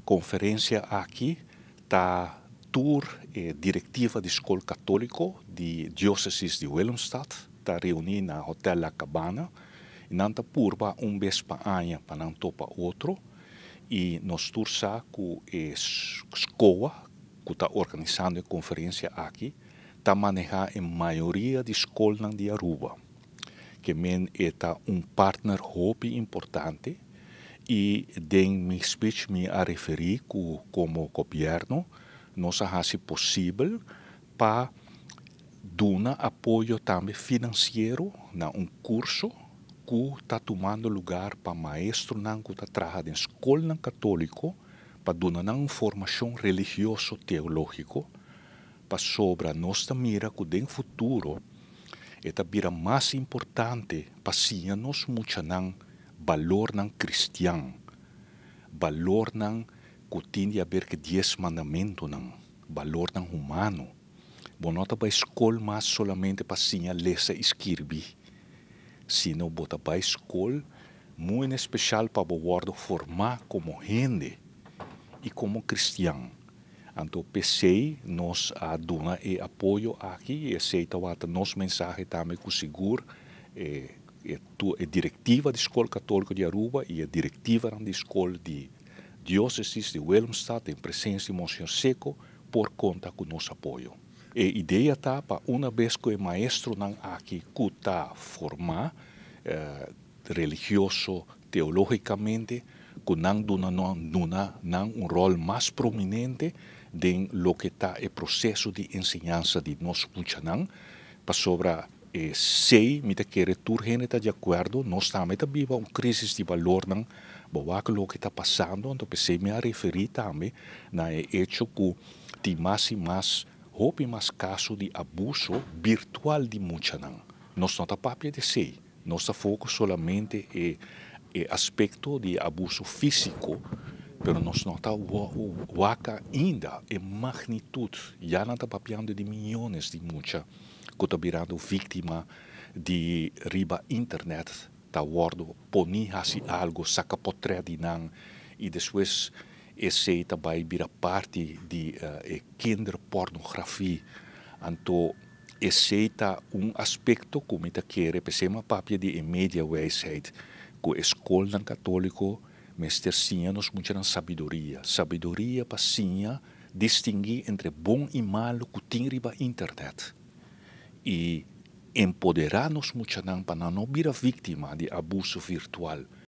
conferência aqui da tour diretiva de escola católico de diócesis de Willemstad, está reunida na Hotel La Cabana, e nanta purba vez pa ano para não topa outro, e nós tursa com escola que está organizando a conferência aqui, está manejando a maioria de escolas de Aruba, que men é partner hobby importante, e den mi speech me a referir como governo nós fazemos possível para dar apoio também financeiro na curso que está tomando lugar para maestro que está trabalhando em escola católico para dar uma formação religiosa teológica para sobre nossa mira que no futuro esta vira mais importante para si nós muito valor cristiano, valor que tem a ver com 10 mandamentos, valor humano. Bonota para a escola mas solamente para si ler e escrever, sino bota para a escola muito especial para o formar como gente e como cristiano. Então, pensei, nós damos apoio aqui e aceita nossa mensagem também com seguro. A diretiva da Escola Católica de Aruba e a diretiva da Escola de Diócesis de Willemstad, em presença de Monsenhor Seco, por conta com nosso apoio. A ideia está para uma vez que o maestro aqui está formado religioso, teologicamente, que não um rol mais prominente em lo que está o processo de ensinança de nós funcionando, para sobre sei, me que retorno está de acordo, nós também vivemos uma crise de valor, o que está passando, então pensei me a referir também na hecho que tem mais e mais casos de abuso virtual de muitos. Nós não estamos de sei, nós foco solamente no aspecto de abuso físico, pero nós não estamos ainda em magnitude, já não estamos falando de milhões de muitos que estão virando vítima de riba internet, está word ponir algo, saca potredo e depois esse também vira parte de kinderpornografia. Então, esse é aspecto como está querer, pensemos papel de média wijsheid, que a escola católica mas tercinha-nos muita sabedoria para distinguir entre bom e mal que tem riba internet. E empoderar-nos muito para não virar vítima de abuso virtual.